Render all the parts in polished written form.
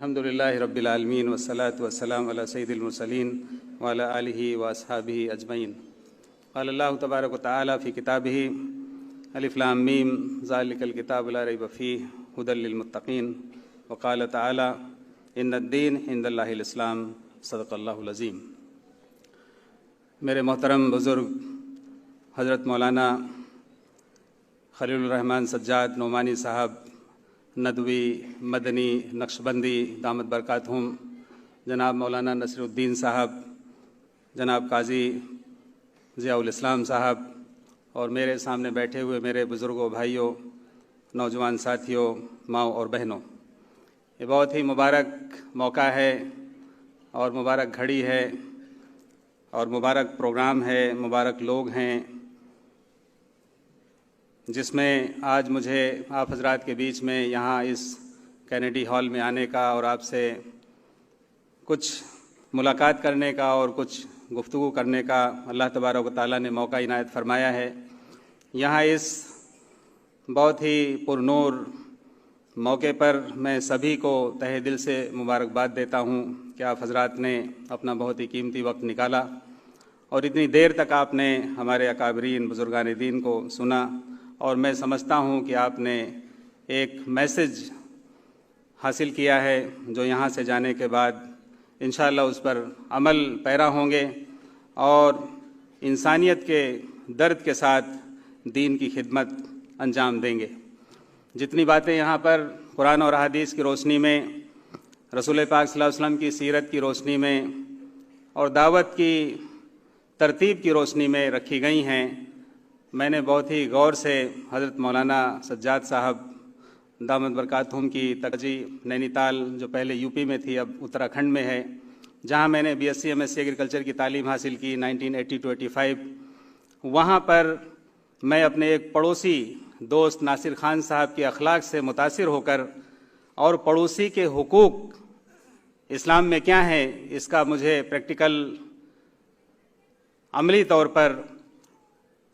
الحمدللہ رب العالمین والصلاة والسلام علی سید المرسلین وعلی آلہ واصحابہ اجمعین۔ قال اللہ تبارک وتعالی فی کتابہ الف لام میم ذالک الکتاب لا ریب فیہ ھدی للمتقین، وقال تعالی ان الدین عند اللہ الاسلام، صدق اللہ العظیم۔ میرے محترم بزرگ حضرت مولانا خلیل الرحمن سجاد نعمانی صاحب، ندوی، مدنی، نقشبندی دامت برکاتہم، جناب مولانا نصیر الدین صاحب، جناب قاضی ضیاء الاسلام صاحب، اور میرے سامنے بیٹھے ہوئے میرے بزرگوں، بھائیوں، نوجوان ساتھیوں، ماؤں اور بہنوں، یہ بہت ہی مبارک موقع ہے اور مبارک گھڑی ہے اور مبارک پروگرام ہے، مبارک لوگ ہیں، جس میں آج مجھے آپ حضرات کے بیچ میں یہاں اس کینیڈی ہال میں آنے کا اور آپ سے کچھ ملاقات کرنے کا اور کچھ گفتگو کرنے کا اللہ تبارک و تعالیٰ نے موقع عنایت فرمایا ہے۔ یہاں اس بہت ہی پرنور موقع پر میں سبھی کو تہہ دل سے مبارکباد دیتا ہوں کہ آپ حضرات نے اپنا بہت ہی قیمتی وقت نکالا اور اتنی دیر تک آپ نے ہمارے اکابرین بزرگان دین کو سنا، اور میں سمجھتا ہوں کہ آپ نے ایک میسج حاصل کیا ہے جو یہاں سے جانے کے بعد انشاءاللہ اس پر عمل پیرا ہوں گے اور انسانیت کے درد کے ساتھ دین کی خدمت انجام دیں گے۔ جتنی باتیں یہاں پر قرآن اور احادیث کی روشنی میں، رسول پاک صلی اللہ علیہ وسلم کی سیرت کی روشنی میں اور دعوت کی ترتیب کی روشنی میں رکھی گئی ہیں، میں نے بہت ہی غور سے حضرت مولانا سجاد صاحب دامت برکاتہم کی ترجیح نینی تال، جو پہلے یو پی میں تھی اب اتراکھنڈ میں ہے، جہاں میں نے B S C M S C agriculture کی تعلیم حاصل کی 1980 to 85، وہاں پر میں اپنے ایک پڑوسی دوست ناصر خان صاحب کے اخلاق سے متاثر ہو کر اور پڑوسی کے حقوق اسلام میں کیا ہیں اس کا مجھے پریکٹیکل عملی طور پر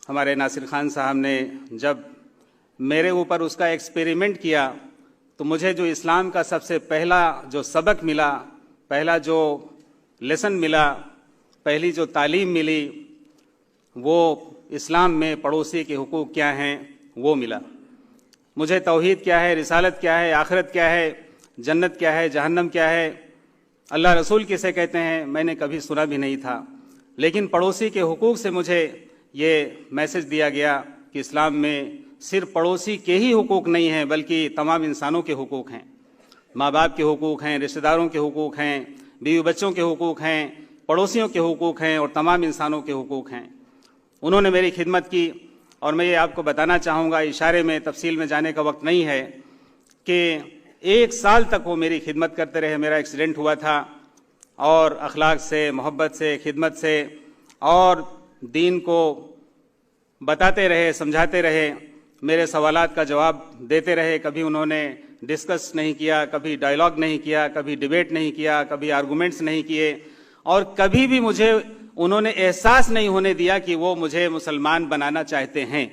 ہمارے ناصر خان صاحب نے جب میرے اوپر اس کا ایکسپیریمنٹ کیا تو مجھے جو اسلام کا سب سے پہلا جو سبق ملا، پہلا جو لیسن ملا، پہلی جو تعلیم ملی، وہ اسلام میں پڑوسی کے حقوق کیا ہیں وہ ملا۔ مجھے توحید کیا ہے، رسالت کیا ہے، آخرت کیا ہے، جنت کیا ہے، جہنم کیا ہے، اللہ رسول کسے کہتے ہیں، میں نے کبھی سنا بھی نہیں تھا، لیکن پڑوسی کے حقوق سے مجھے یہ میسج دیا گیا کہ اسلام میں صرف پڑوسی کے ہی حقوق نہیں ہیں بلکہ تمام انسانوں کے حقوق ہیں، ماں باپ کے حقوق ہیں، رشتہ داروں کے حقوق ہیں، بیوی بچوں کے حقوق ہیں، پڑوسیوں کے حقوق ہیں اور تمام انسانوں کے حقوق ہیں۔ انہوں نے میری خدمت کی اور میں یہ آپ کو بتانا چاہوں گا، اشارے میں تفصیل میں جانے کا وقت نہیں ہے، کہ 1 سال تک وہ میری خدمت کرتے رہے۔ میرا ایکسیڈنٹ ہوا تھا اور اخلاق سے، محبت سے، خدمت سے اور دین کو بتاتے رہے، سمجھاتے رہے، میرے سوالات کا جواب دیتے رہے۔ کبھی انہوں نے ڈسکس نہیں کیا، کبھی ڈائیلاگ نہیں کیا، کبھی ڈیبیٹ نہیں کیا، کبھی آرگومنٹس نہیں کیے، اور کبھی بھی مجھے انہوں نے احساس نہیں ہونے دیا کہ وہ مجھے مسلمان بنانا چاہتے ہیں،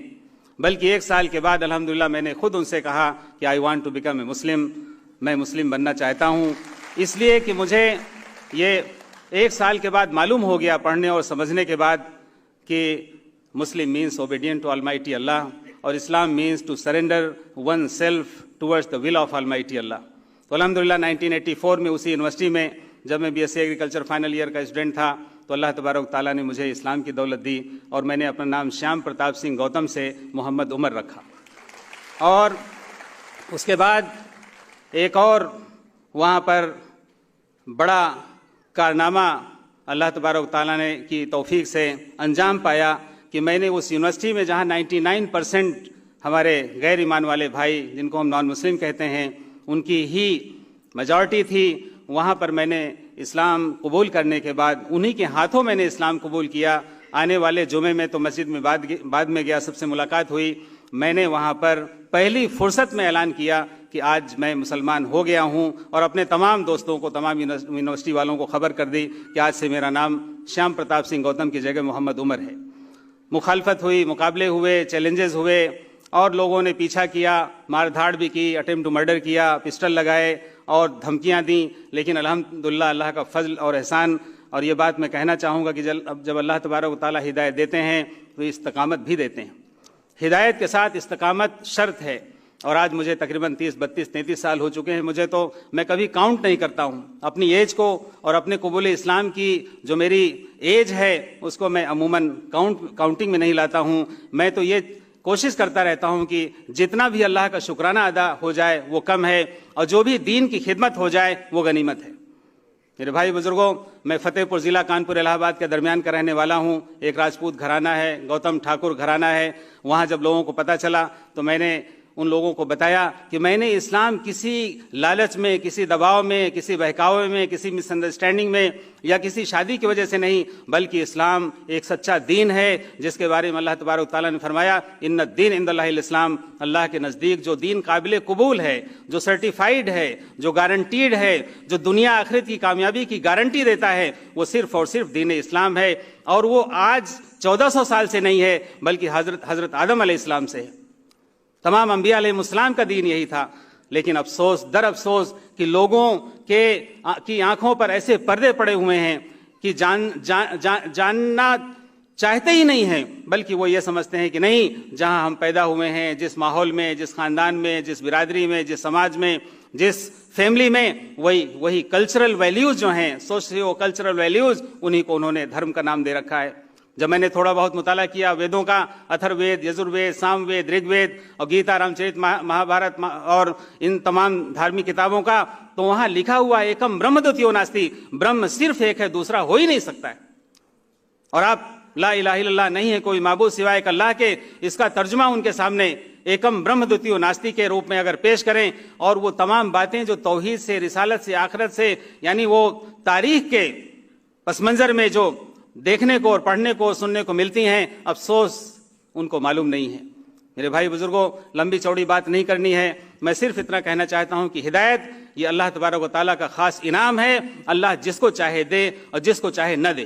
بلکہ 1 سال کے بعد الحمدللہ میں نے خود ان سے کہا کہ I want to become a Muslim, میں مسلم بننا چاہتا ہوں، اس لیے کہ مجھے یہ 1 سال کے بعد معلوم ہو گیا پڑھنے اور سمجھنے کے بعد کہ Muslim means obedient to almighty Allah, اور Islam means to surrender oneself towards the will of almighty Allah. تو الحمدللہ 1984 میں اسی یونیورسٹی میں جب میں B S C agriculture final year کا اسٹوڈنٹ تھا تو اللہ تبارک تعالیٰ نے مجھے اسلام کی دولت دی اور میں نے اپنا نام شیام پرتاپ سنگھ گوتم سے محمد عمر رکھا۔ اور اس کے بعد ایک اور وہاں پر بڑا کارنامہ اللہ تبارک تعالیٰ نے کی توفیق سے انجام پایا کہ میں نے اس یونیورسٹی میں جہاں 99% ہمارے غیر ایمان والے بھائی جن کو ہم نان مسلم کہتے ہیں ان کی ہی میجارٹی تھی، وہاں پر میں نے اسلام قبول کرنے کے بعد انہی کے ہاتھوں میں نے اسلام قبول کیا۔ آنے والے جمعے میں تو مسجد میں بعد میں گیا، سب سے ملاقات ہوئی، میں نے وہاں پر پہلی فرصت میں اعلان کیا کہ آج میں مسلمان ہو گیا ہوں، اور اپنے تمام دوستوں کو، تمام یونیورسٹی والوں کو خبر کر دی کہ آج سے میرا نام شیام پرتاپ سنگھ گوتم کی جگہ محمد عمر ہے۔ مخالفت ہوئی، مقابلے ہوئے، چیلنجز ہوئے اور لوگوں نے پیچھا کیا، مار دھاڑ بھی کی، اٹیمپٹ ٹو مرڈر کیا، پسٹل لگائے اور دھمکیاں دیں، لیکن الحمدللہ اللہ کا فضل اور احسان، اور یہ بات میں کہنا چاہوں گا کہ جب اللہ تبارک و تعالیٰ ہدایت دیتے ہیں تو استقامت بھی دیتے ہیں۔ ہدایت کے ساتھ استقامت شرط ہے، اور آج مجھے تقریباً 30 32 33 سال ہو چکے ہیں، میں کبھی کاؤنٹ نہیں کرتا ہوں اپنی ایج کو، اور اپنے قبول اسلام کی جو میری ایج ہے اس کو میں عموماً کاؤنٹنگ میں نہیں لاتا ہوں۔ میں تو یہ کوشش کرتا رہتا ہوں کہ جتنا بھی اللہ کا شکرانہ ادا ہو جائے وہ کم ہے، اور جو بھی دین کی خدمت ہو جائے وہ غنیمت ہے۔ میرے بھائی بزرگوں، میں فتح پور ضلع کانپور الہ آباد کے درمیان کا رہنے والا ہوں۔ ایک راجپوت گھرانہ ہے، گوتم ٹھاکر گھرانہ ہے۔ وہاں جب لوگوں کو پتہ چلا تو میں نے ان لوگوں کو بتایا کہ میں نے اسلام کسی لالچ میں، کسی دباؤ میں، کسی بہکاوے میں، کسی مس انڈرسٹینڈنگ میں یا کسی شادی کی وجہ سے نہیں، بلکہ اسلام ایک سچا دین ہے جس کے بارے میں اللہ تبارک و تعالیٰ نے فرمایا ان الدین عند اللہ الاسلام، اللہ کے نزدیک جو دین قابل قبول ہے، جو سرٹیفائیڈ ہے، جو گارنٹیڈ ہے، جو دنیا آخرت کی کامیابی کی گارنٹی دیتا ہے، وہ صرف اور صرف دین اسلام ہے، اور وہ آج 1400 سال سے نہیں ہے بلکہ حضرت آدم علیہ السلام سے ہے۔ تمام انبیاء علیہ السلام کا دین یہی تھا، لیکن افسوس در افسوس کہ لوگوں کی آنکھوں پر ایسے پردے پڑے ہوئے ہیں کہ جاننا چاہتے ہی نہیں ہیں، بلکہ وہ یہ سمجھتے ہیں کہ نہیں، جہاں ہم پیدا ہوئے ہیں، جس ماحول میں، جس خاندان میں، جس برادری میں، جس سماج میں، جس فیملی میں، وہی کلچرل ویلیوز جو ہیں، سوشیو کلچرل ویلیوز، انہی کو انہوں نے دھرم کا نام دے رکھا ہے۔ جب میں نے تھوڑا بہت مطالعہ کیا ویدوں کا، اتھر وید، یجر وید، سام وید، رگ وید اور گیتا، رام چرت مہابھارت اور ان تمام دھارمک کتابوں کا، تو وہاں لکھا ہوا ایکم برہم دوتیو ناستی، برہم صرف ایک ہے، دوسرا ہو ہی نہیں سکتا ہے۔ اور آپ لا الہ الا اللہ، نہیں ہے کوئی معبود سوائے ایک اللہ کے، اس کا ترجمہ ان کے سامنے ایکم برہم دوتیو ناستی کے روپ میں اگر پیش کریں، اور وہ تمام باتیں جو توحید سے، رسالت سے، آخرت سے، یعنی وہ تاریخ کے پس منظر میں جو دیکھنے کو اور پڑھنے کو سننے کو ملتی ہیں، افسوس ان کو معلوم نہیں ہے۔ میرے بھائی بزرگوں، لمبی چوڑی بات نہیں کرنی ہے، میں صرف اتنا کہنا چاہتا ہوں کہ ہدایت یہ اللہ تبارک و تعالیٰ کا خاص انعام ہے، اللہ جس کو چاہے دے اور جس کو چاہے نہ دے،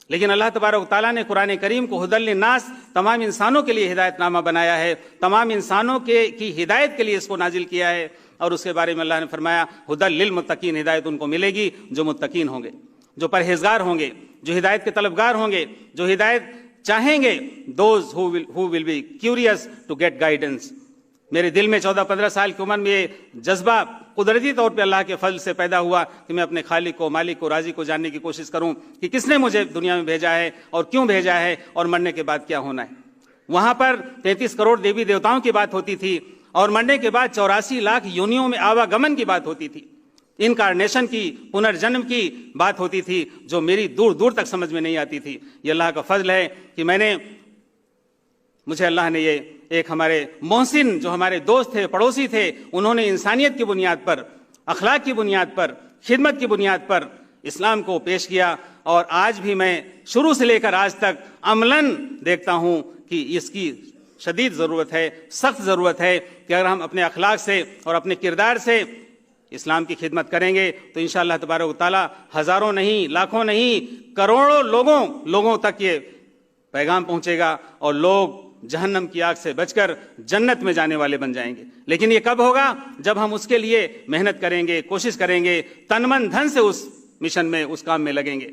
لیکن اللہ تبارک و تعالیٰ نے قرآن کریم کو ہدی للناس، تمام انسانوں کے لیے ہدایت نامہ بنایا ہے، تمام انسانوں کی ہدایت کے لیے اس کو نازل کیا ہے، اور اس کے بارے میں اللہ نے فرمایا ہدی للمتقین، ہدایت ان کو ملے گی جو متقین ہوں گے، جو پرہیزگار ہوں گے، جو ہدایت کے طلبگار ہوں گے، جو ہدایت چاہیں گے، those who will be curious to get guidance۔ میرے دل میں 14-15 سال کی عمر میں یہ جذبہ قدرتی طور پہ اللہ کے فضل سے پیدا ہوا کہ میں اپنے خالق کو، مالک کو، رازق کو جاننے کی کوشش کروں کہ کس نے مجھے دنیا میں بھیجا ہے اور کیوں بھیجا ہے، اور مرنے کے بعد کیا ہونا ہے۔ وہاں پر 33 کروڑ دیوی دیوتاؤں کی بات ہوتی تھی، اور مرنے کے بعد 84 لاکھ یونیوں میں آواگمن کی بات ہوتی تھی، انکارنیشن کی، پنرجنم کی بات ہوتی تھی، جو میری دور دور تک سمجھ میں نہیں آتی تھی۔ یہ اللہ کا فضل ہے کہ مجھے اللہ نے یہ ایک ہمارے محسن جو ہمارے دوست تھے، پڑوسی تھے، انہوں نے انسانیت کی بنیاد پر، اخلاق کی بنیاد پر، خدمت کی بنیاد پر اسلام کو پیش کیا، اور آج بھی میں شروع سے لے کر آج تک عملاً دیکھتا ہوں کہ اس کی شدید ضرورت ہے، سخت ضرورت ہے کہ اگر ہم اپنے اخلاق سے اور اپنے کردار سے اسلام کی خدمت کریں گے تو انشاءاللہ تبارک و تعالیٰ ہزاروں نہیں، لاکھوں نہیں، کروڑوں لوگوں تک یہ پیغام پہنچے گا، اور لوگ جہنم کی آگ سے بچ کر جنت میں جانے والے بن جائیں گے۔ لیکن یہ کب ہوگا؟ جب ہم اس کے لیے محنت کریں گے، کوشش کریں گے، تن من دھن سے اس مشن میں، اس کام میں لگیں گے۔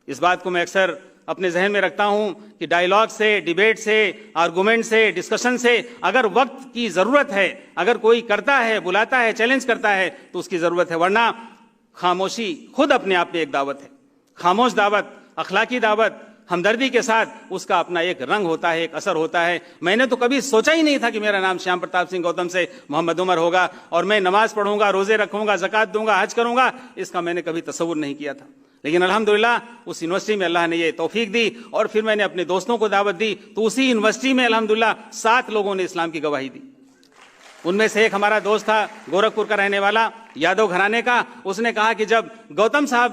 اس بات کو میں اکثر اپنے ذہن میں رکھتا ہوں کہ ڈائیلاگ سے، ڈیبیٹ سے، آرگومنٹ سے، ڈسکشن سے اگر وقت کی ضرورت ہے، اگر کوئی کرتا ہے، بلاتا ہے، چیلنج کرتا ہے تو اس کی ضرورت ہے، ورنہ خاموشی خود اپنے آپ میں ایک دعوت ہے۔ خاموش دعوت، اخلاقی دعوت، ہمدردی کے ساتھ اس کا اپنا ایک رنگ ہوتا ہے، ایک اثر ہوتا ہے۔ میں نے تو کبھی سوچا ہی نہیں تھا کہ میرا نام شیام پرتاپ سنگھ گوتم سے محمد عمر ہوگا، اور میں نماز پڑھوں گا، روزے رکھوں گا، زکوٰۃ دوں گا، حج کروں گا، اس کا میں نے کبھی تصور نہیں کیا تھا۔ لیکن الحمدللہ اس یونیورسٹی میں اللہ نے یہ توفیق دی، اور پھر میں نے اپنے دوستوں کو دعوت دی، تو اسی یونیورسٹی میں الحمدللہ 7 لوگوں نے اسلام کی گواہی دی۔ ان میں سے ایک ہمارا دوست تھا، گورکھپور کا رہنے والا، یادو گھرانے کا، اس نے کہا کہ جب گوتم صاحب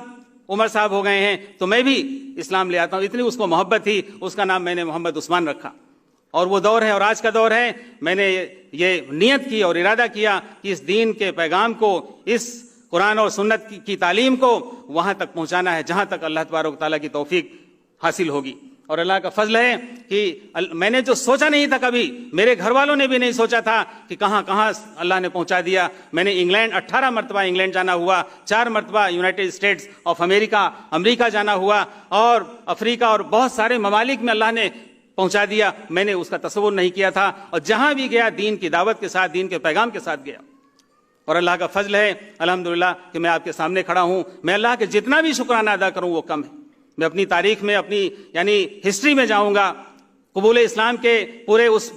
عمر صاحب ہو گئے ہیں تو میں بھی اسلام لے آتا ہوں۔ اتنی اس کو محبت تھی، اس کا نام میں نے محمد عثمان رکھا۔ اور وہ دور ہے اور آج کا دور ہے، میں نے یہ نیت کی اور ارادہ کیا کہ اس دین کے پیغام کو، اس قرآن اور سنت کی تعلیم کو وہاں تک پہنچانا ہے جہاں تک اللہ تبارک و تعالیٰ کی توفیق حاصل ہوگی۔ اور اللہ کا فضل ہے کہ میں نے جو سوچا نہیں تھا کبھی، میرے گھر والوں نے بھی نہیں سوچا تھا کہ کہاں کہاں اللہ نے پہنچا دیا. میں نے انگلینڈ 18 مرتبہ انگلینڈ جانا ہوا، 4 مرتبہ یونائٹڈ اسٹیٹس آف امریکہ جانا ہوا، اور افریقہ اور بہت سارے ممالک میں اللہ نے پہنچا دیا. میں نے اس کا تصور نہیں کیا تھا، اور جہاں بھی گیا دین کی دعوت کے ساتھ، دین کے پیغام کے ساتھ گیا. اور اللہ کا فضل ہے الحمدللہ کہ میں آپ کے سامنے کھڑا ہوں. میں اللہ کے جتنا بھی شکرانہ ادا کروں وہ کم ہے. میں اپنی تاریخ میں، اپنی ہسٹری میں جاؤں گا، قبول اسلام کے پورے اس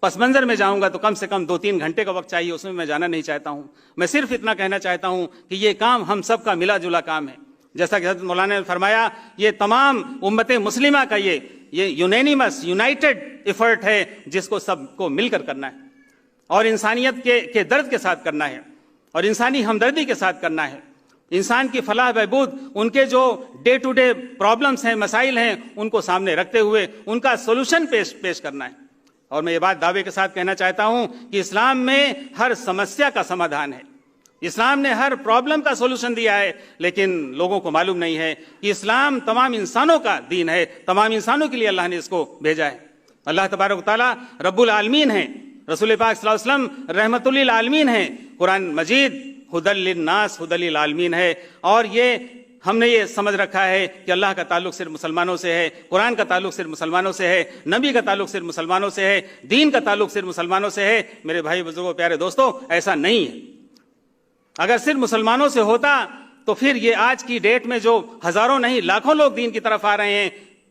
پس منظر میں جاؤں گا تو کم سے کم 2-3 گھنٹے کا وقت چاہیے، اس میں جانا نہیں چاہتا ہوں. میں صرف اتنا کہنا چاہتا ہوں کہ یہ کام ہم سب کا ملا جلا کام ہے. جیسا کہ حضرت مولانا نے فرمایا، یہ تمام امت مسلمہ کا یہ یونینیمس یونائٹڈ ایفرٹ ہے جس کو سب کو مل کر کرنا ہے، اور انسانیت کے درد کے ساتھ کرنا ہے، اور انسانی ہمدردی کے ساتھ کرنا ہے. انسان کی فلاح بہبود، ان کے جو ڈے ٹو ڈے پرابلمز ہیں، مسائل ہیں، ان کو سامنے رکھتے ہوئے ان کا سولوشن پیش کرنا ہے. اور میں یہ بات دعوے کے ساتھ کہنا چاہتا ہوں کہ اسلام میں ہر سمسیا کا سمادھان ہے، اسلام نے ہر پرابلم کا سولوشن دیا ہے. لیکن لوگوں کو معلوم نہیں ہے کہ اسلام تمام انسانوں کا دین ہے، تمام انسانوں کے لیے اللہ نے اس کو بھیجا ہے. اللہ تبارک و تعالیٰ رب العالمین ہیں، رسول پاک صلی اللہ علیہ وسلم رحمت للعالمین ہیں، قرآن مجید ہدی للناس ہدی للعالمین ہے. اور یہ ہم نے یہ سمجھ رکھا ہے کہ اللہ کا تعلق صرف مسلمانوں سے ہے، قرآن کا تعلق صرف مسلمانوں سے ہے، نبی کا تعلق صرف مسلمانوں سے ہے، دین کا تعلق صرف مسلمانوں سے ہے. میرے بھائی بزرگوں پیارے دوستوں، ایسا نہیں ہے. اگر صرف مسلمانوں سے ہوتا تو پھر یہ آج کی ڈیٹ میں جو ہزاروں نہیں لاکھوں لوگ دین کی طرف آ رہے ہیں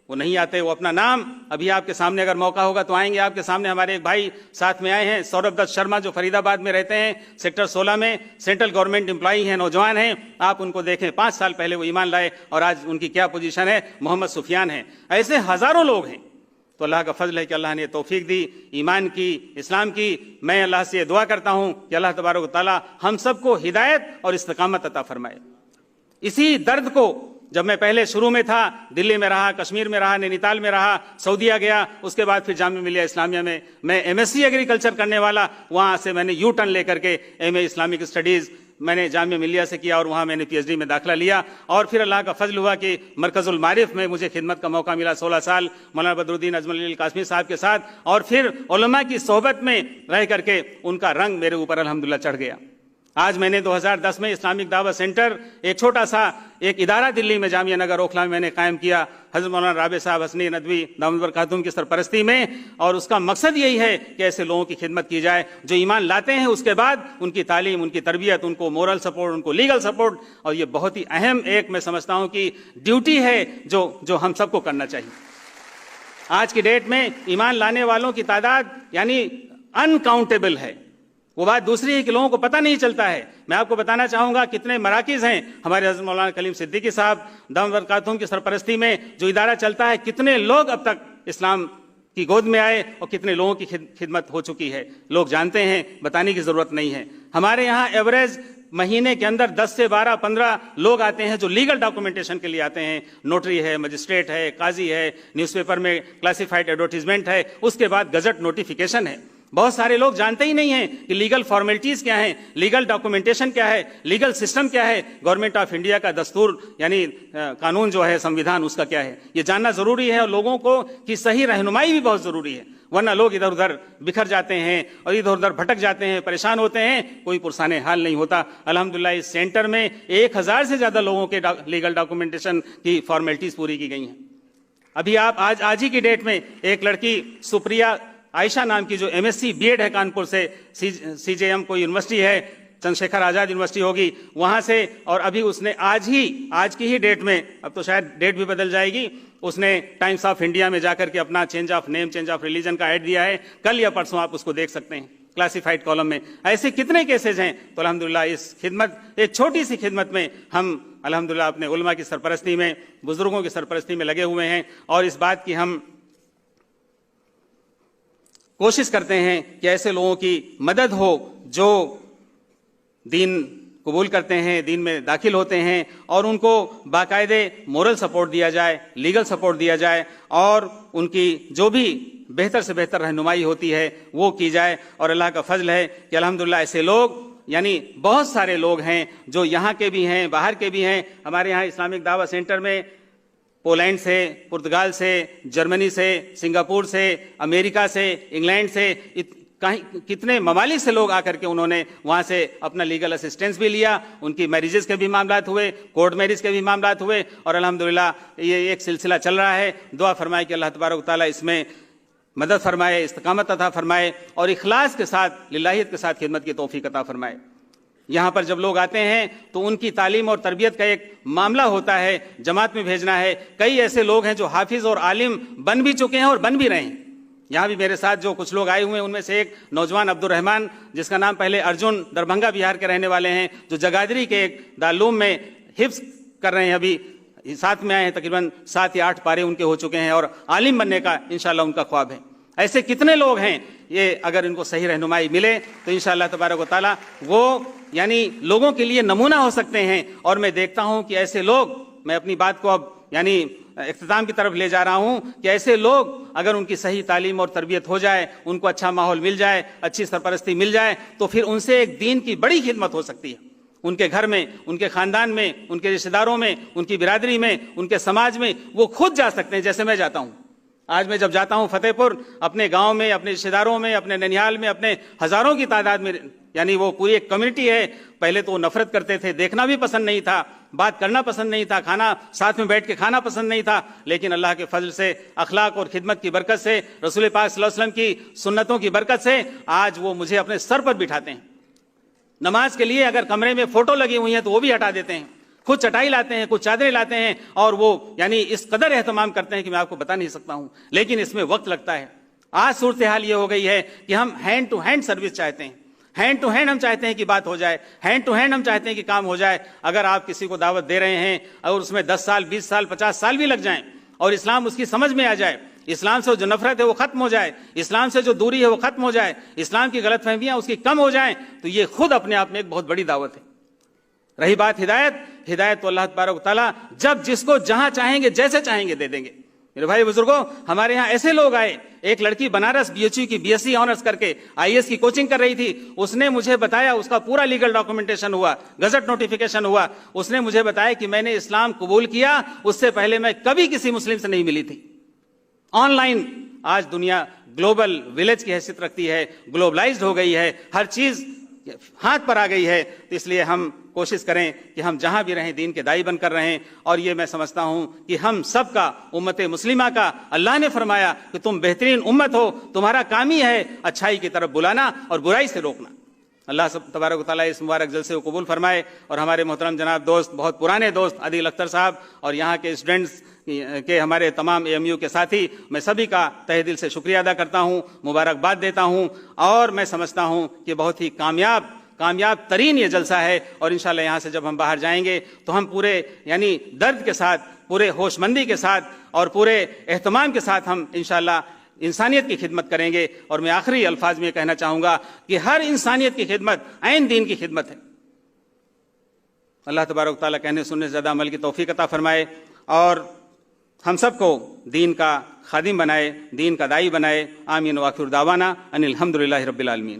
وہ نہیں آتے. وہ اپنا نام ابھی آپ کے سامنے اگر موقع ہوگا تو آئیں گے آپ کے سامنے. ہمارے ایک بھائی ساتھ میں آئے ہیں، سوربھ دت شرما، جو فرید آباد میں رہتے ہیں، سیکٹر 16 میں سینٹرل گورنمنٹ امپلائی ہیں، نوجوان ہیں. آپ ان کو دیکھیں، 5 سال پہلے وہ ایمان لائے اور آج ان کی کیا پوزیشن ہے. محمد سفیان ہیں. ایسے ہزاروں لوگ ہیں. تو اللہ کا فضل ہے کہ اللہ نے توفیق دی ایمان کی، اسلام کی. میں اللہ سے یہ دعا کرتا ہوں کہ اللہ تبارک و تعالیٰ ہم سب کو ہدایت اور استقامت عطا فرمائے. اسی درد کو جب میں پہلے شروع میں تھا، دلی میں رہا، کشمیر میں رہا، نینی تال میں رہا، سعودیہ گیا، اس کے بعد پھر جامعہ ملیہ اسلامیہ میں ایم ایس سی ایگریکلچر کرنے والا، وہاں سے میں نے یو ٹرن لے کر کے ایم اے اسلامک اسٹڈیز میں نے جامعہ ملیہ سے کیا، اور وہاں میں نے پی ایچ ڈی میں داخلہ لیا. اور پھر اللہ کا فضل ہوا کہ مرکز المعارف میں مجھے خدمت کا موقع ملا 16 سال مولانا بدرالدین اجمل علی القاسمی صاحب کے ساتھ. اور پھر علماء کی صحبت میں رہ کر کے ان کا رنگ میرے اوپر الحمدللہ چڑھ گیا. آج میں نے 2010 میں اسلامک دعوت سینٹر، ایک چھوٹا سا ایک ادارہ دلی میں جامعہ نگر اوکھلا میں نے قائم کیا، حضرت مولانا رابع صاحب حسنی ندوی دامت برکاتہم کی سرپرستی میں. اور اس کا مقصد یہی ہے کہ ایسے لوگوں کی خدمت کی جائے جو ایمان لاتے ہیں، اس کے بعد ان کی تعلیم، ان کی تربیت، ان کو مورل سپورٹ، ان کو لیگل سپورٹ. اور یہ بہت ہی اہم ایک میں سمجھتا ہوں کہ ڈیوٹی ہے جو ہم سب کو کرنا چاہیے. آج کی ڈیٹ میں ایمان لانے والوں کی تعداد انکاؤنٹیبل ہے. وہ بات دوسری ہے کہ لوگوں کو پتہ نہیں چلتا ہے. میں آپ کو بتانا چاہوں گا کتنے مراکز ہیں ہمارے حضرت مولانا کلیم صدیقی صاحب دامت برکاتہم کی سرپرستی میں جو ادارہ چلتا ہے، کتنے لوگ اب تک اسلام کی گود میں آئے اور کتنے لوگوں کی خدمت ہو چکی ہے. لوگ جانتے ہیں، بتانے کی ضرورت نہیں ہے. ہمارے یہاں ایوریج مہینے کے اندر 10 سے 12 15 لوگ آتے ہیں جو لیگل ڈاکومنٹیشن کے لیے آتے ہیں. نوٹری ہے، مجسٹریٹ ہے، قاضی ہے، نیوز پیپر میں کلاسیفائڈ ایڈورٹیزمنٹ ہے، اس کے بعد گزٹ نوٹیفیکیشن ہے. بہت سارے لوگ جانتے ہی نہیں ہیں کہ لیگل فارمیلٹیز کیا ہیں، لیگل ڈاکومنٹیشن کیا ہے، لیگل سسٹم کیا ہے، گورنمنٹ آف انڈیا کا دستور قانون جو ہے، سمویدھان، اس کا کیا ہے. یہ جاننا ضروری ہے، اور لوگوں کو کی صحیح رہنمائی بھی بہت ضروری ہے. ورنہ لوگ ادھر ادھر بکھر جاتے ہیں اور ادھر ادھر بھٹک جاتے ہیں، پریشان ہوتے ہیں، کوئی پرسان حال نہیں ہوتا. الحمدللہ اس سینٹر میں 1000 سے زیادہ لوگوں کے لیگل ڈاکومنٹیشن کی فارمیلٹیز پوری کی گئی ہیں. ابھی آپ آج ہی کی ڈیٹ میں ایک لڑکی سپریا عائشہ نام کی جو M S C B Ed ہے کانپور سے، سی جے ایم کوئی یونیورسٹی ہے، چندر شیکھر آزاد یونیورسٹی ہوگی، وہاں سے. اور ابھی اس نے آج کی ہی ڈیٹ میں، اب تو شاید ڈیٹ بھی بدل جائے گی، اس نے ٹائمز آف انڈیا میں جا کر کے اپنا change of name, change of religion کا ایڈ دیا ہے. کل یا پرسوں آپ اس کو دیکھ سکتے ہیں کلاسیفائڈ کالم میں. ایسے کتنے کیسز ہیں. تو الحمدللہ اس خدمت، ایک چھوٹی سی خدمت میں ہم الحمدللہ اپنے علماء کی سرپرستی میں، بزرگوں کی سرپرستی میں لگے ہوئے ہیں. اور اس بات کی ہم کوشش کرتے ہیں کہ ایسے لوگوں کی مدد ہو جو دین قبول کرتے ہیں، دین میں داخل ہوتے ہیں، اور ان کو باقاعدے مورل سپورٹ دیا جائے، لیگل سپورٹ دیا جائے، اور ان کی جو بھی بہتر سے بہتر رہنمائی ہوتی ہے وہ کی جائے. اور اللہ کا فضل ہے کہ الحمدللہ ایسے لوگ، بہت سارے لوگ ہیں جو یہاں کے بھی ہیں، باہر کے بھی ہیں. ہمارے یہاں اسلامک دعوت سینٹر میں پولینڈ سے، پرتگال سے، جرمنی سے، سنگاپور سے، امریکہ سے، انگلینڈ سے، کتنے ممالک سے لوگ آ کر کے انہوں نے وہاں سے اپنا لیگل اسسٹنس بھی لیا. ان کی میریجز کے بھی معاملات ہوئے، کورٹ میریج کے بھی معاملات ہوئے، اور الحمدللہ یہ ایک سلسلہ چل رہا ہے. دعا فرمائے کہ اللہ تبارک و تعالیٰ اس میں مدد فرمائے، استقامت عطا فرمائے، اور اخلاص کے ساتھ، للہیت کے ساتھ خدمت کی توفیق عطا فرمائے. یہاں پر جب لوگ آتے ہیں تو ان کی تعلیم اور تربیت کا ایک معاملہ ہوتا ہے، جماعت میں بھیجنا ہے. کئی ایسے لوگ ہیں جو حافظ اور عالم بن بھی چکے ہیں اور بن بھی رہے ہیں. یہاں بھی میرے ساتھ جو کچھ لوگ آئے ہوئے ہیں ان میں سے ایک نوجوان عبد الرحمان، جس کا نام پہلے ارجن، دربھنگا بہار کے رہنے والے ہیں، جو جگادری کے ایک دارالعلوم میں حفظ کر رہے ہیں. ابھی ساتھ میں آئے ہیں، تقریباً 7 یا 8 پارے ان کے ہو چکے ہیں، اور عالم بننے کا انشاءاللہ ان کا خواب ہے. ایسے کتنے لوگ ہیں، یہ اگر ان کو صحیح رہنمائی ملے تو انشاءاللہ تبارک و تعالیٰ وہ یعنی لوگوں کے لیے نمونہ ہو سکتے ہیں. اور میں دیکھتا ہوں کہ ایسے لوگ، میں اپنی بات کو اب یعنی اختتام کی طرف لے جا رہا ہوں، کہ ایسے لوگ اگر ان کی صحیح تعلیم اور تربیت ہو جائے، ان کو اچھا ماحول مل جائے، اچھی سرپرستی مل جائے، تو پھر ان سے ایک دین کی بڑی خدمت ہو سکتی ہے. ان کے گھر میں، ان کے خاندان میں، ان کے رشتہ داروں میں، ان کی برادری میں، ان کے سماج میں وہ خود جا سکتے ہیں. جیسے میں جاتا ہوں، آج میں جب جاتا ہوں فتح پور، اپنے گاؤں میں، اپنے رشتہ داروں میں، اپنے ننیال میں، اپنے ہزاروں کی تعداد میں، یعنی وہ پوری ایک کمیونٹی ہے. پہلے تو وہ نفرت کرتے تھے، دیکھنا بھی پسند نہیں تھا، بات کرنا پسند نہیں تھا، کھانا ساتھ میں بیٹھ کے کھانا پسند نہیں تھا. لیکن اللہ کے فضل سے، اخلاق اور خدمت کی برکت سے، رسول پاک صلی اللہ علیہ وسلم کی سنتوں کی برکت سے آج وہ مجھے اپنے سر پر بٹھاتے ہیں. نماز کے لیے اگر کمرے میں فوٹو لگی ہوئی ہیں تو وہ بھی ہٹا دیتے ہیں، خود چٹائی لاتے ہیں، کچھ چادریں لاتے ہیں، اور وہ یعنی اس قدر اہتمام کرتے ہیں کہ میں آپ کو بتا نہیں سکتا ہوں. لیکن اس میں وقت لگتا ہے. آج صورتحال یہ ہو گئی ہے کہ ہم ہینڈ ٹو ہینڈ سروس چاہتے ہیں، ہینڈ ٹو ہینڈ ہم چاہتے ہیں کہ بات ہو جائے، ہینڈ ٹو ہینڈ ہم چاہتے ہیں کہ کام ہو جائے. اگر آپ کسی کو دعوت دے رہے ہیں اور اس میں 10 سال، 20 سال، 50 سال بھی لگ جائیں، اور اسلام اس کی سمجھ میں آ جائے، اسلام سے جو نفرت ہے وہ ختم ہو جائے، اسلام سے جو دوری ہے وہ ختم ہو جائے، اسلام کی غلط فہمیاں اس کی کم ہو جائیں، تو یہ خود اپنے آپ میں ایک بہت بڑی دعوت ہے. رہی بات ہدایت تو اللہ تبارک و تعالیٰ جب جس کو جہاں چاہیں گے، جیسے چاہیں گے دے دیں گے. میرے بھائی بزرگوں، ہمارے یہاں ایسے لوگ آئے. ایک لڑکی بنارس BHU کی BSc آنرز کر کے IAS کی کوچنگ کر رہی تھی. اس نے مجھے بتایا، اس کا پورا لیگل ڈاکومنٹیشن ہوا، گزٹ نوٹیفیکیشن ہوا. اس نے مجھے بتایا کہ میں نے اسلام قبول کیا، اس سے پہلے میں کبھی کسی مسلم سے نہیں ملی تھی. آن لائن آج دنیا گلوبل ولیج کی حیثیت رکھتی ہے، گلوبلائزڈ ہو گئی ہے، ہر چیز ہاتھ پر آ گئی ہے. تو اس لیے ہم کوشش کریں کہ ہم جہاں بھی رہیں دین کے داعی بن کر رہیں. اور یہ میں سمجھتا ہوں کہ ہم سب کا، امت مسلمہ کا، اللہ نے فرمایا کہ تم بہترین امت ہو، تمہارا کام ہی ہے اچھائی کی طرف بلانا اور برائی سے روکنا. اللہ تبارک و تعالیٰ اس مبارک جلسے کو قبول فرمائے. اور ہمارے محترم جناب دوست، بہت پرانے دوست عادل اختر صاحب، اور یہاں کے اسٹوڈنٹس کہ ہمارے تمام AMU کے ساتھی، میں سبھی کا تہہ دل سے شکریہ ادا کرتا ہوں، مبارکباد دیتا ہوں. اور میں سمجھتا ہوں کہ بہت ہی کامیاب ترین یہ جلسہ ہے. اور انشاءاللہ یہاں سے جب ہم باہر جائیں گے تو ہم پورے یعنی درد کے ساتھ، پورے ہوش مندی کے ساتھ اور پورے اہتمام کے ساتھ ہم انشاءاللہ انسانیت کی خدمت کریں گے. اور میں آخری الفاظ میں کہنا چاہوں گا کہ ہر انسانیت کی خدمت عین دین کی خدمت ہے. اللہ تبارک و تعالیٰ کہنے سننے سے زیادہ عمل کی توفیق عطا فرمائے، اور ہم سب کو دین کا خادم بنائے، دین کا داعی بنائے. آمین. وآخر دعوانا ان الحمدللہ رب العالمین.